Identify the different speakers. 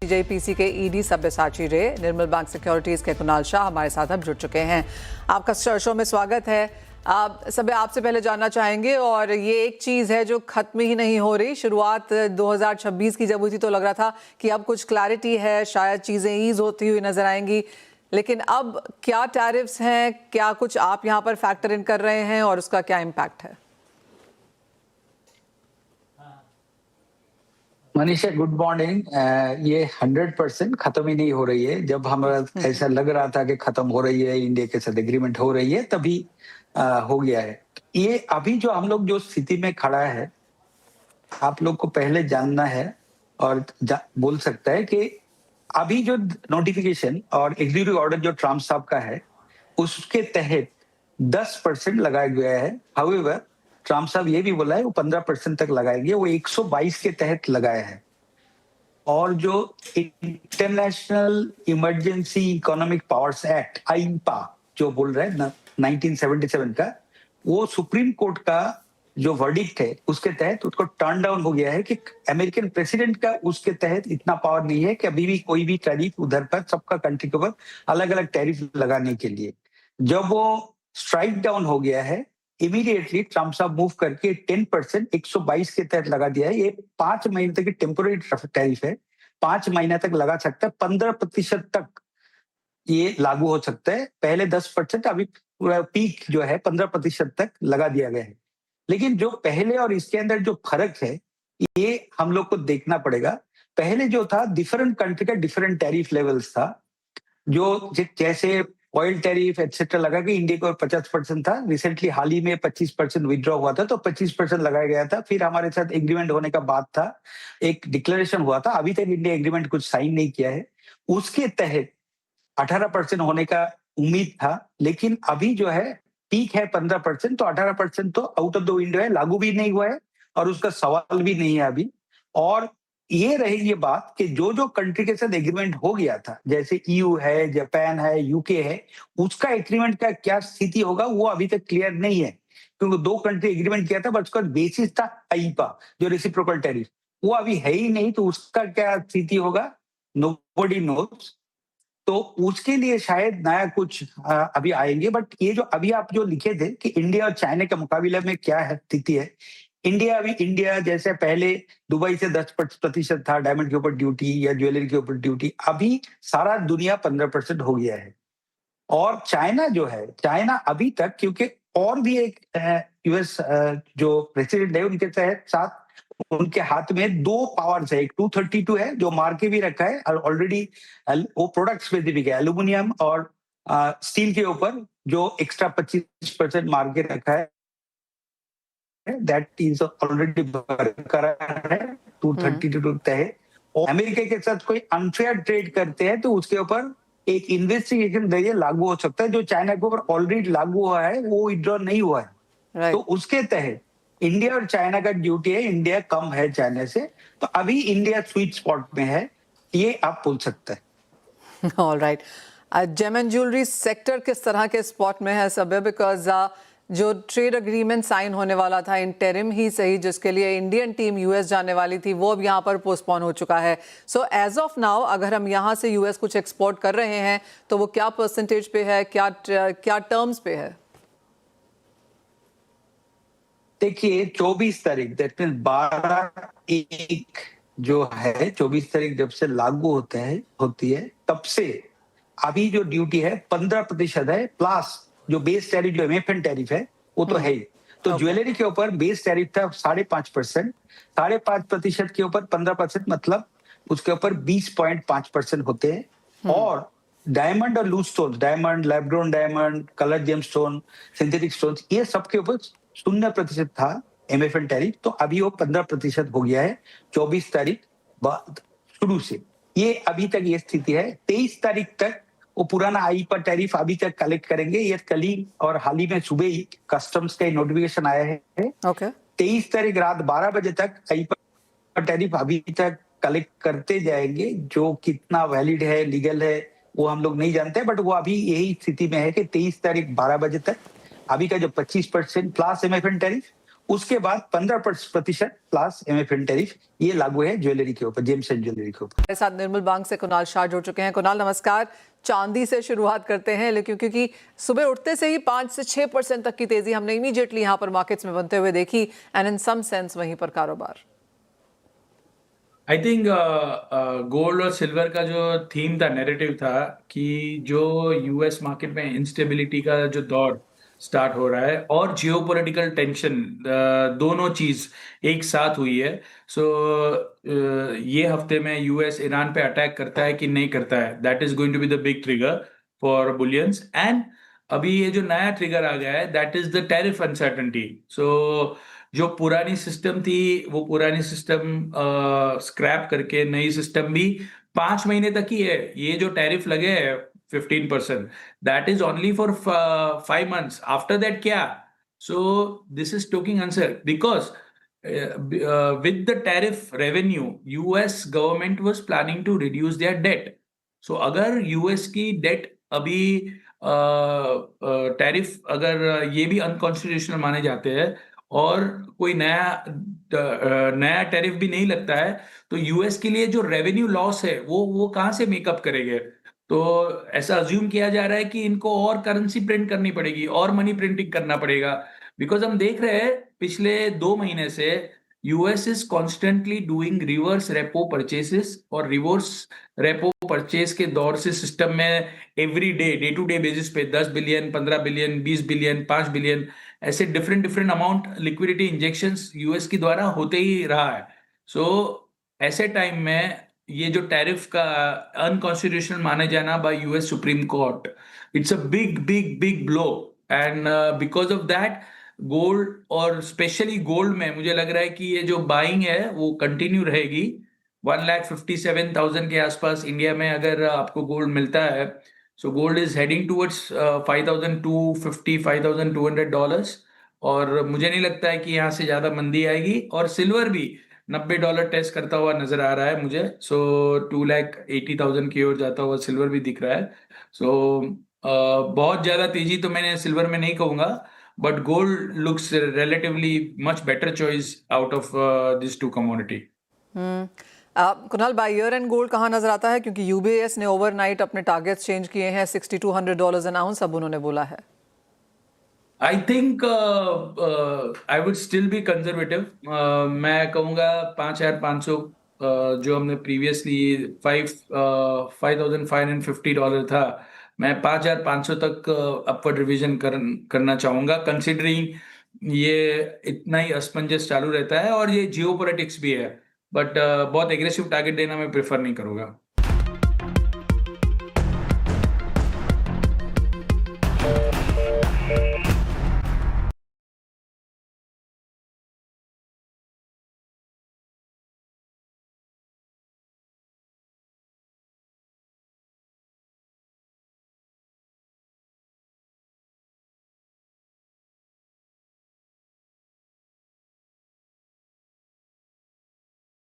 Speaker 1: सीजेपीसी के ईडी सब्यसाची रे, निर्मल bank securities के कुणाल शाह हमारे साथ अब जुड़ चुके हैं। आपका शो में स्वागत है। सब आपसे पहले जानना चाहेंगे, और ये एक चीज़ है जो खत्म ही नहीं हो रही। शुरुआत 2026 की जब हुई थी तो लग रहा था कि अब कुछ क्लैरिटी है, शायद चीज़ें ईज होती हुई नजर आएंगी, लेकिन अब क्या टैरिफ्स हैं, क्या कुछ आप यहाँ पर फैक्टर इन कर रहे हैं और उसका क्या इम्पैक्ट है?
Speaker 2: Manisha, good morning. ये 100% खत्म ही नहीं हो रही है। जब हमारा ऐसा लग रहा था कि खत्म हो रही है, इंडिया के साथ एग्रीमेंट हो रही है, तभी हो गया है। ये अभी जो हम लोग जो स्थिति में खड़ा है, आप लोग को पहले जानना है और बोल सकता है कि अभी जो नोटिफिकेशन और एग्जीक्यूटिव ऑर्डर जो ट्रम्प साहब का है, उसके तहत 10% लगाया गया है। हाउएवर, ट्रम्प साहब ये भी बोला है वो 15% तक लगाएंगे। वो 122 के तहत लगाया है। और जो international emergency economic powers act IEEPA जो बोल रहे हैं 1977 का, वो सुप्रीम कोर्ट का जो वर्डिक्ट है उसके तहत उसको टर्न डाउन हो गया है कि अमेरिकन प्रेसिडेंट का उसके तहत इतना पावर नहीं है कि अभी भी कोई भी टैरिफ उधर पर सबका कंट्री के ऊपर अलग अलग टैरिफ लगाने के लिए। जब वो स्ट्राइक डाउन हो गया है, इमीडिएटली ट्रम्प साहब मूव करके 10% 122 के तहत लगा दिया है। ये 5 महीने तक की टेम्पोररी टैरिफ है, 5 महीने तक लगा सकता है। 15% तक ये लागू हो सकता है। पहले 10%, अभी पीक जो है 15% तक लगा दिया गया है। लेकिन जो पहले और इसके अंदर जो फर्क है, ये हम लोग को देखना पड़ेगा। पहले जो था, डिफरेंट कंट्री का डिफरेंट टैरिफ लेवल्स था। जो जैसे ऑयल टैरिफ एक्सेट्रा लगा के इंडिया को 50% था। रिसेंटली हाल ही में 25% विड्रॉ हुआ था, तो 25% लगाया गया था। फिर हमारे साथ एग्रीमेंट होने का बात था, एक डिक्लेरेशन हुआ था। अभी तक इंडिया एग्रीमेंट कुछ साइन नहीं किया है। उसके तहत 18% होने का उम्मीद था, लेकिन अभी जो है पीक है 15%, तो 18% तो आउट ऑफ द विंडो है, लागू भी नहीं हुआ है और उसका सवाल भी नहीं है अभी। और ये रहेगी बात कि जो जो कंट्री के साथ एग्रीमेंट हो गया था, जैसे ईयू है, जापान है, यूके है, उसका एग्रीमेंट का क्या स्थिति होगा वो अभी तक क्लियर नहीं है। क्योंकि 2 कंट्री एग्रीमेंट किया था, बट उसका बेसिस था आईपा जो रेसिप्रोकल टैरिफ, वो अभी है ही नहीं। तो उसका क्या स्थिति होगा, नोबडी नोज। तो उसके लिए शायद नया कुछ अभी आएंगे। बट ये जो अभी आप जो लिखे थे कि इंडिया और चाइना के मुकाबले में क्या है स्थिति है, इंडिया जैसे पहले दुबई से 10% था डायमंड के ऊपर ड्यूटी या ज्वेलरी के ऊपर ड्यूटी, अभी सारा दुनिया 15% हो गया है। और चाइना जो है, चाइना अभी तक, क्योंकि और भी एक यूएस जो प्रेसिडेंट है उनके तहत साथ उनके हाथ में 2 पावर्स है। एक 232 है जो मार के भी रखा है, और ऑलरेडी वो प्रोडक्ट स्पेसिफिक है, एल्यूमिनियम और स्टील के ऊपर जो एक्स्ट्रा 25% मार के रखा है, दैट इज ऑलरेडी बरकरार है। 232 तय। और अमेरिका के साथ कोई अनफेयर ट्रेड करते हैं तो उसके ऊपर एक इन्वेस्टिगेशन जरिए लागू हो सकता है। जो चाइना के ऊपर ऑलरेडी लागू हुआ है वो विड्रॉ नहीं हुआ है। तो उसके तहत इंडिया और चाइना का ड्यूटी है, इंडिया कम है चाइना से, तो अभी इंडिया स्वीट स्पॉट में है, ये आप बोल सकते हैं।
Speaker 1: All right. Gem and jewellery sector किस तरह के स्पॉट में है सब? बिकॉज जो ट्रेड अग्रीमेंट साइन होने वाला था, इंटरिम ही सही, जिसके लिए इंडियन टीम यूएस जाने वाली थी, वो अब यहाँ पर पोस्टपोन हो चुका है। सो एज ऑफ नाउ अगर हम यहाँ से यूएस कुछ एक्सपोर्ट कर रहे हैं तो वो क्या परसेंटेज पे है, क्या टर्म्स पे है?
Speaker 2: देखिए 24 तारीख, दैट मीन 12/1 जो है, 24 तारीख जब से लागू होती है, तब से अभी जो ड्यूटी है 15% है, प्लस जो बेस टैरिफ जो एमएफएन टैरिफ है वो तो है ही। तो ज्वेलरी के ऊपर बेस टैरिफ था 5.5%, 5.5% के ऊपर 15%, मतलब उसके ऊपर 20.5% होते हैं। और डायमंड और loose stone, diamond, lab grown diamond, colour gem stone, synthetic stone, ये सबके ऊपर 0% था एमएफएन टैरिफ। तो अभी वो 15% हो गया है 24 तारीख बाद शुरू से। ये अभी तक ये स्थिति है। 23 तारीख तक वो पुराना आईपा टैरिफ अभी तक कलेक्ट करेंगे। ये कल ही और हाल ही में सुबह ही कस्टम्स का नोटिफिकेशन आया है। 23 तारीख रात 12 बजे तक आईपा टैरिफ अभी तक कलेक्ट करते जाएंगे। जो कितना वैलिड है, लीगल है, वो हम लोग नहीं जानते, बट वो अभी यही स्थिति में है कि 23 तारीख 12 बजे तक अभी का जो 25% प्लस एमएफएन टैरिफ, उसके बाद 15% प्लस MFN टैरिफ ये लागू है ज्वेलरी के ऊपर, जेम्स एंड ज्वेलरी के ऊपर।
Speaker 1: हमारे साथ निर्मल बैंक से कुणाल शाह जुड़ चुके हैं। कुणाल नमस्कार। चांदी से शुरुआत करते हैं, लेकिन क्योंकि सुबह उठते से ही 5 से 6% तक की तेजी हमने इमीडिएटली यहाँ पर मार्केट्स में बनते हुए देखी, एंड इन सम सेंस वहीं पर कारोबार।
Speaker 3: आई थिंक गोल्ड और सिल्वर का जो थीम था, नैरेटिव था कि जो यूएस मार्केट में इंस्टेबिलिटी का जो दौर स्टार्ट हो रहा है और जियोपॉलिटिकल टेंशन, दोनों चीज एक साथ हुई है। सो ये हफ्ते में यूएस ईरान पे अटैक करता है कि नहीं करता है, that is going to be the big trigger for bullions. And अभी ये जो नया ट्रिगर आ गया है, that is the tariff uncertainty. So जो पुरानी सिस्टम थी वो पुरानी सिस्टम स्क्रैप करके नई सिस्टम भी 5 महीने तक ही है। ये जो टैरिफ लगे हैं 15%, that is only for 5 months। After that क्या? So this is talking answer because with the tariff revenue, US government was planning to reduce their debt. So अगर US की डेट अभी टैरिफ अगर ये भी अनकॉन्स्टिट्यूशनल माने जाते हैं और कोई नया टैरिफ भी नहीं लगता है, तो यूएस के लिए जो रेवेन्यू लॉस है वो कहाँ से मेकअप करेंगे? तो ऐसा अज्यूम किया जा रहा है कि इनको और करेंसी प्रिंट करनी पड़ेगी और मनी प्रिंटिंग करना पड़ेगा। बिकॉज हम देख रहे हैं पिछले 2 महीने से US is constantly doing reverse repo purchases, और रिवर्स रेपो परचेस के दौर से सिस्टम में every day to day basis पे 10 बिलियन, 15 बिलियन, 20 बिलियन, 5 बिलियन ऐसे different amount liquidity injections US के द्वारा होते ही रहा है। सो ऐसे टाइम में ये जो टैरिफ का अनकॉन्स्टिट्यूशनल माने जाना bye US supreme court, it's a big big big blow. And because of that gold, और स्पेशली गोल्ड में मुझे लग रहा है कि ये जो बाइंग है वो कंटिन्यू रहेगी। 1,57,000 के आसपास इंडिया में अगर आपको गोल्ड मिलता है, so gold is heading towards $5,250, $5,200, और मुझे नहीं लगता है कि यहाँ से ज्यादा मंदी आएगी। और सिल्वर भी $90 टेस्ट करता हुआ नजर आ रहा है मुझे। सो 2,80,000 की ओर जाता हुआ सिल्वर भी दिख रहा है। सो बहुत ज्यादा तेजी तो मैंने सिल्वर में नहीं कहूंगा, but gold looks relatively much better choice out of this two commodity.
Speaker 1: Kunal, by year end gold कहाँ नजर आता है? क्योंकि यूबीएस ने ओवरनाइट अपने टारगेट्स चेंज किए हैं, $6,200 एन आउंस अब उन्होंने बोला है।
Speaker 3: I think I would still be conservative. मैं कहूँगा 5,500, जो हमने प्रीवियसली $5,550 था, मैं 5,500 तक अपवर्ड रिवीजन करना चाहूंगा, कंसिडरिंग ये इतना ही असमंजस चालू रहता है और ये जियोपॉलिटिक्स भी है। बट बहुत एग्रेसिव टारगेट देना मैं प्रेफर नहीं करूंगा।